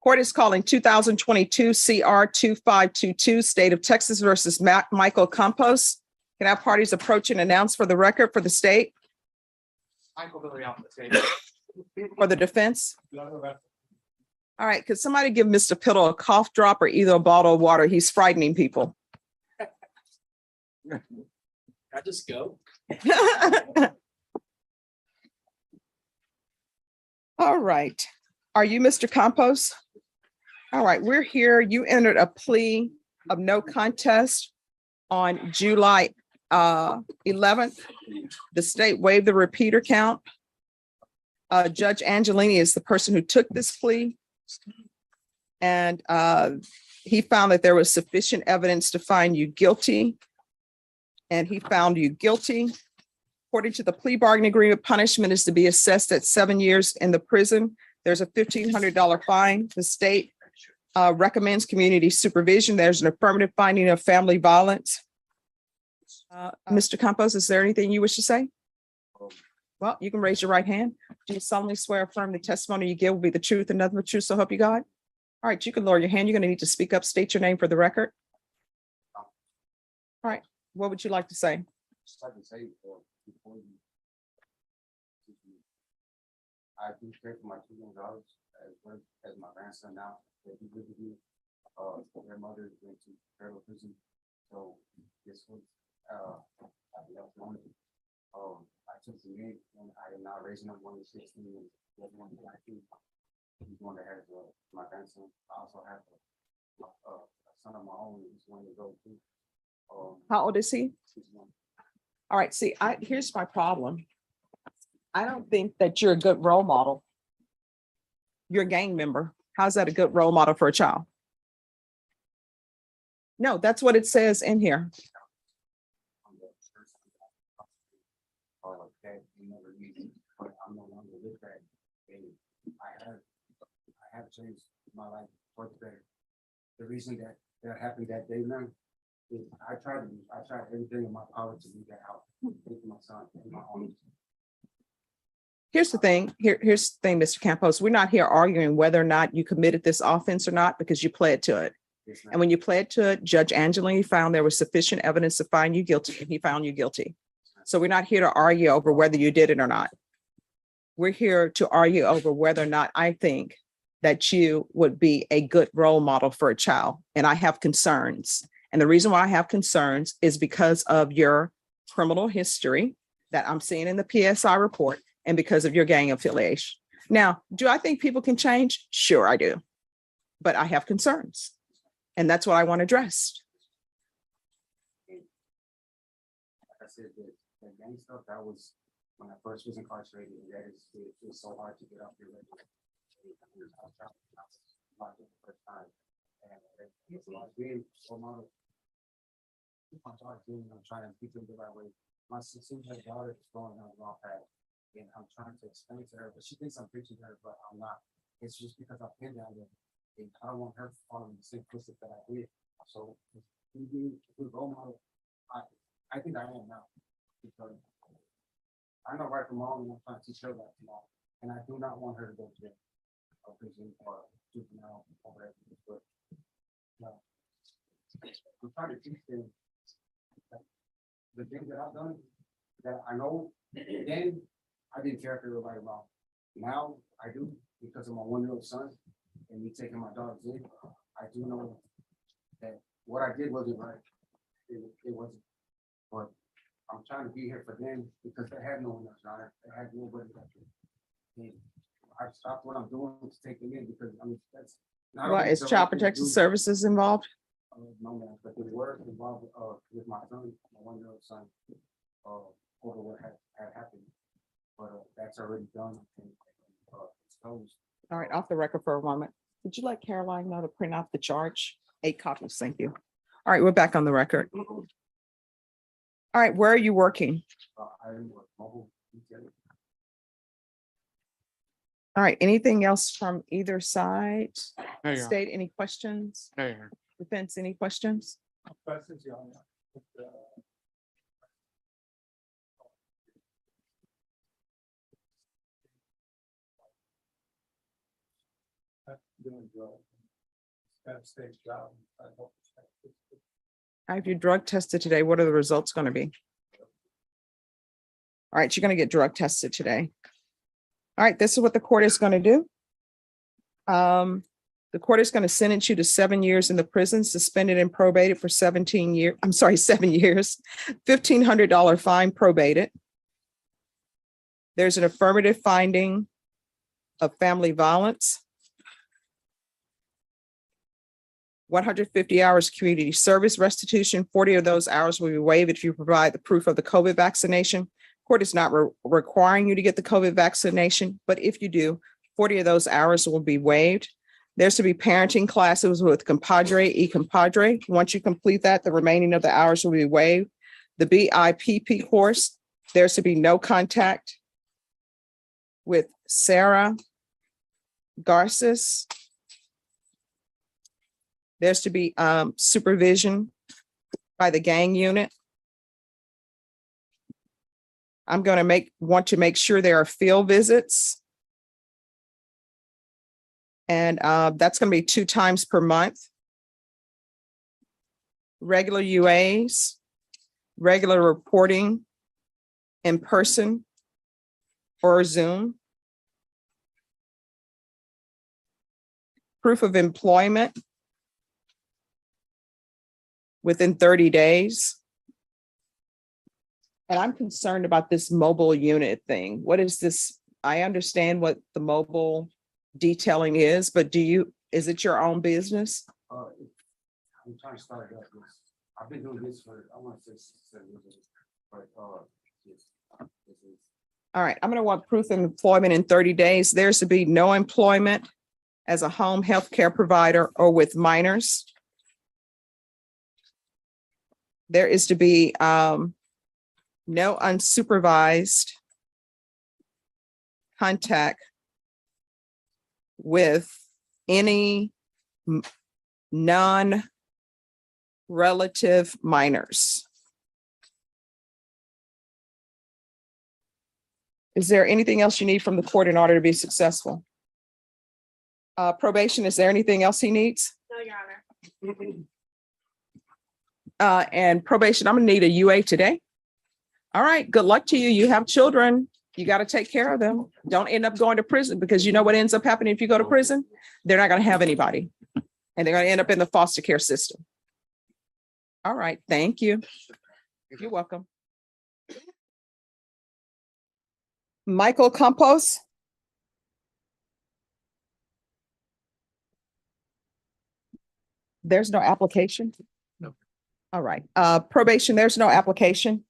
Court is calling 2022 CR 2522, State of Texas versus Michael Campos. Can I have parties approach and announce for the record for the state? Michael Billy off the table. For the defense? All right, could somebody give Mr. Piddle a cough drop or either a bottle of water? He's frightening people. I just go. All right. Are you Mr. Campos? All right, we're here. You entered a plea of no contest on July 11th. The state waived the repeater count. Judge Angelini is the person who took this plea. And he found that there was sufficient evidence to find you guilty. And he found you guilty. According to the plea bargaining agreement, punishment is to be assessed at 7 years in the prison. There's a $1,500 fine. The state recommends community supervision. There's an affirmative finding of family violence. Mr. Campos, is there anything you wish to say? Well, you can raise your right hand. Do you solemnly swear or affirm the testimony you give will be the truth and nothing but truth, so help you God? All right, you can lower your hand. You're going to need to speak up, state your name for the record. All right, what would you like to say? I do care for my 2 young daughters as well as my grandson now. They do live with me. Their mother went to federal prison. So this was I took the in and I am now raising up 1 to 16 and the other one that I think he's one that has my grandson. I also have a son of my own who's 1 year old too. How old is he? 61. All right, see, here's my problem. I don't think that you're a good role model. You're a gang member. How's that a good role model for a child? No, that's what it says in here. But I'm no longer with that. I have changed my life for the better. The reason that happened that day, man, is I tried everything in my power to do that out with my son and my own. Here's the thing. Here's the thing, Mr. Campos. We're not here arguing whether or not you committed this offense or not, because you pled to it. Yes, And when you pled to it, Judge Angelini found there was sufficient evidence to find you guilty, and he found you guilty. So we're not here to argue over whether you did it or not. We're here to argue over whether or not I think that you would be a good role model for a child. And I have concerns. And the reason why I have concerns is because of your criminal history that I'm seeing in the PSI report and because of your gang affiliation. Now, do I think people can change? Sure, I do. But I have concerns. And that's what I want addressed. Like I said, the gang stuff, that was when I first was incarcerated. That is, it was so hard to get up here. The first time. And it's a lot of being so model. I'm trying to keep them the right way. My 16-year-old daughter is going on the wrong path. And I'm trying to explain to her, but she thinks I'm preaching to her, but I'm not. It's just because I've been down there. And I don't want her following the same footsteps that I did. So if we do a good role model, I think I am now. Because I know right from wrong, and I'm trying to teach her right from wrong. And I do not want her to go to jail or prison or juvenile or whatever. But no. I'm trying to teach them the things that I've done that I know. Then I didn't care if they were right or wrong. Now I do, because of my 1-year-old son and me taking my dogs in. I do know that what I did wasn't right. It wasn't. But I'm trying to be here for them because they had no one else, right? They had nobody else. And I stopped what I'm doing to take them in because I mean that's not. Well, is Child Protective Services involved? No, man, but they were involved with my son, my 1-year-old son, over what had happened. But that's already done. And, it's closed. All right, off the record for a moment. Would you like Caroline now to print out the charge? 8 copies, thank you. All right, we're back on the record. All right, where are you working? I work mobile retailer. All right, anything else from either side? There you are. State, any questions? There you are. Defense, any questions? Questions, yeah. Doing drugs. Got a stage job. I have you drug tested today. What are the results going to be? All right, you're going to get drug tested today. All right, this is what the court is going to do. The court is going to sentence you to 7 years in the prison, suspended and probated for 17 years. I'm sorry, 7 years, $1,500 fine probated. There's an affirmative finding of family violence. 150 hours community service restitution. 40 of those hours will be waived if you provide the proof of the COVID vaccination. Court is not requiring you to get the COVID vaccination, but if you do, 40 of those hours will be waived. There's to be parenting classes with compadre, e-compadre. Once you complete that, the remaining of the hours will be waived. The BIPP course, there's to be no contact with Sarah Garces. There's to be supervision by the gang unit. I'm going to want to make sure there are field visits. And that's going to be 2 times per month. Regular UAs, regular reporting in person or Zoom. Proof of employment within 30 days. And I'm concerned about this mobile unit thing. What is this? I understand what the mobile detailing is, but is it your own business? I'm trying to start it up. I've been doing this for, I want to say 7 years, but, yes, this is. All right, I'm going to want proof of employment in 30 days. There's to be no employment as a home health care provider or with minors. There is to be no unsupervised contact with any non-relative minors. Is there anything else you need from the court in order to be successful? Probation, is there anything else he needs? No, Your Honor. And probation, I'm gonna need a UA today. All right, good luck to you. You have children. You got to take care of them. Don't end up going to prison, because you know what ends up happening if you go to prison? They're not going to have anybody. And they're going to end up in the foster care system. All right, thank you. You're welcome. Michael Campos. There's no application? No. All right, probation, there's no application.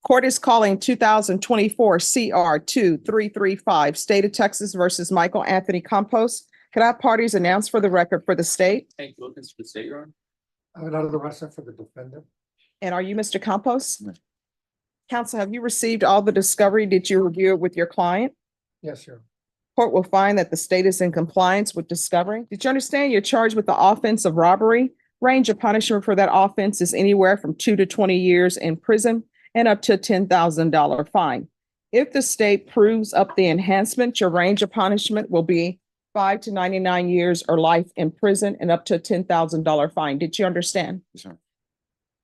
Court is calling 2024 CR 2335, State of Texas versus Michael Anthony Campos. Could I have parties announced for the record for the state? Hank Wilkins for the state, Your Honor. I would order the rest for the defendant. And are you Mr. Campos? No. Counsel, have you received all the discovery? Did you review it with your client? Yes, sir. Court will find that the state is in compliance with discovery. Did you understand you're charged with the offense of robbery? Range of punishment for that offense is anywhere from 2 to 20 years in prison and up to a $10,000 fine. If the state proves up the enhancement, your range of punishment will be 5 to 99 years or life in prison and up to a $10,000 fine. Did you understand? Yes, sir.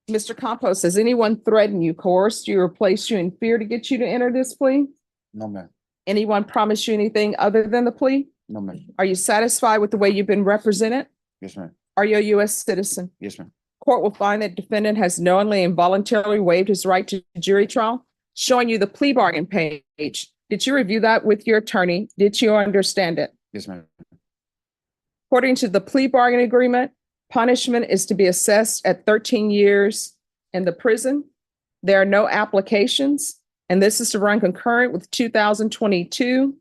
Mr. Campos, has anyone threatened you, coerced you, or placed you in fear to get you to enter this plea? No, ma'am. Anyone promised you anything other than the plea? No, ma'am. Are you satisfied with the way you've been represented? Yes, ma'am. Are you a U.S. citizen? Yes, ma'am. Court will find that defendant has knowingly and voluntarily waived his right to jury trial, showing you the plea bargain page. Did you review that with your attorney? Did you understand it? Yes, ma'am. According to the plea bargain agreement, punishment is to be assessed at 13 years in the prison. There are no applications, and this is to run concurrent with 2022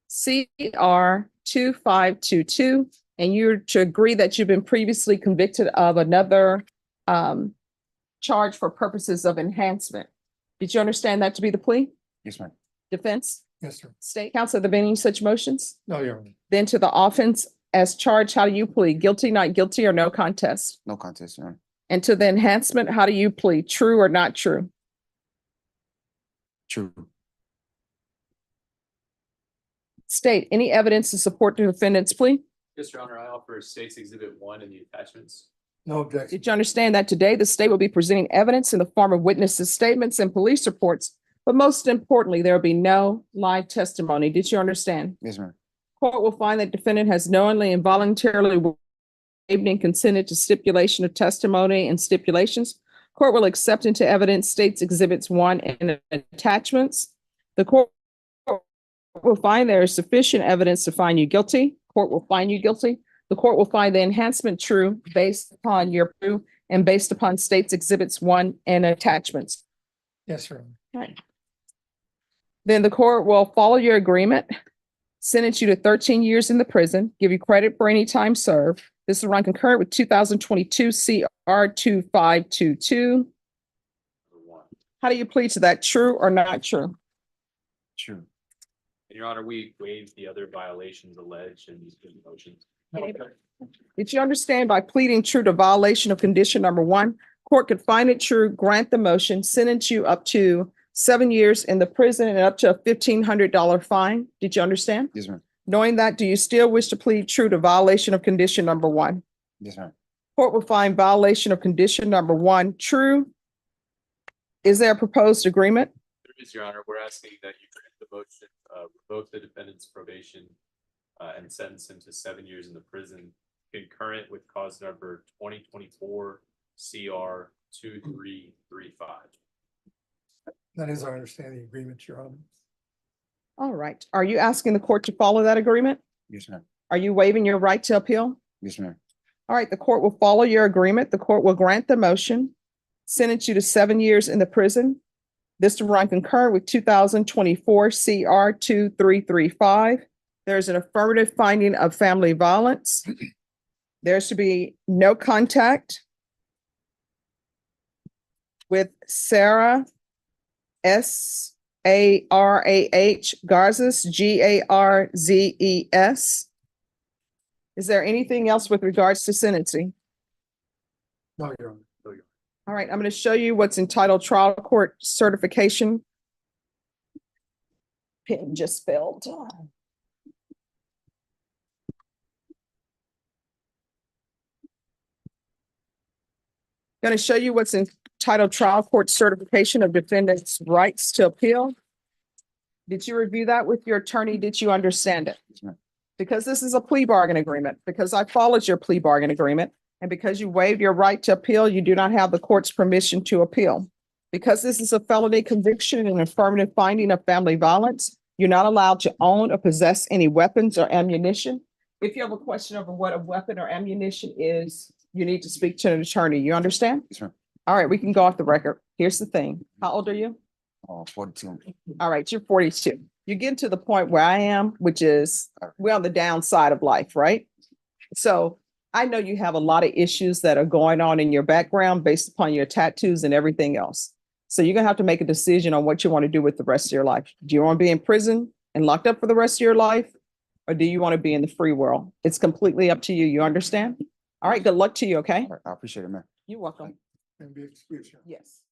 CR 2522. And you're to agree that you've been previously convicted of another charge for purposes of enhancement. Did you understand that to be the plea? Yes, ma'am. Defense? Yes, sir. State counsel, have there been any such motions? No, Your Honor. Then to the offense as charged, how do you plead? Guilty, not guilty, or no contest? No contest, Your Honor. And to the enhancement, how do you plead? True or not true? True. State, any evidence to support the defendant's plea? Yes, Your Honor, I offer State's Exhibit 1 and the attachments. No objection. Did you understand that today the state will be presenting evidence in the form of witnesses' statements and police reports? But most importantly, there will be no live testimony. Did you understand? Yes, ma'am. Court will find that defendant has knowingly and voluntarily waived and consented to stipulation of testimony and stipulations. Court will accept into evidence State's Exhibits 1 and attachments. The court will find there is sufficient evidence to find you guilty. Court will find you guilty. The court will find the enhancement true based upon your proof and based upon State's Exhibits 1 and attachments. Yes, sir. Then the court will follow your agreement, sentence you to 13 years in the prison, give you credit for any time served. This will run concurrent with 2022 CR 2522. Number 1. How do you plead to that? True or not true? True. And Your Honor, we waived the other violations alleged in these motions. Did you understand by pleading true to violation of condition number 1, court could find it true, grant the motion, sentence you up to 7 years in the prison and up to a $1,500 fine? Did you understand? Yes, ma'am. Knowing that, do you still wish to plead true to violation of condition number 1? Yes, ma'am. Court will find violation of condition number 1 true. Is there a proposed agreement? There is, Your Honor, we're asking that you grant the motion, revoke the defendant's probation, and sentence him to 7 years in the prison, concurrent with cause number 2024 CR 2335. That is our understanding agreement, Your Honor. All right. Are you asking the court to follow that agreement? Yes, ma'am. Are you waiving your right to appeal? Yes, ma'am. All right, the court will follow your agreement. The court will grant the motion, sentence you to 7 years in the prison. This to run concurrent with 2024 CR 2335. There's an affirmative finding of family violence. There's to be no contact with Sarah S-A-R-A-H Garzes, Garzes. Is there anything else with regards to sentencing? No, Your Honor. All right, I'm going to show you what's entitled trial court certification. Pen just failed. Going to show you what's entitled trial court certification of defendant's rights to appeal. Did you review that with your attorney? Did you understand it? Yes, ma'am. Because this is a plea bargain agreement, because I followed your plea bargain agreement, and because you waived your right to appeal, you do not have the court's permission to appeal. Because this is a felony conviction and affirmative finding of family violence, you're not allowed to own or possess any weapons or ammunition. If you have a question over what a weapon or ammunition is, you need to speak to an attorney. You understand? Yes, ma'am. All right, we can go off the record. Here's the thing. How old are you? 42. All right, you're 42. You get to the point where I am, which is we're on the downside of life, right? So I know you have a lot of issues that are going on in your background based upon your tattoos and everything else. So you're gonna have to make a decision on what you want to do with the rest of your life. Do you want to be in prison and locked up for the rest of your life? Or do you want to be in the free world? It's completely up to you. You understand? All right, good luck to you, okay? All right, I appreciate it, man. You're welcome. And be excused, Your Honor. Yes.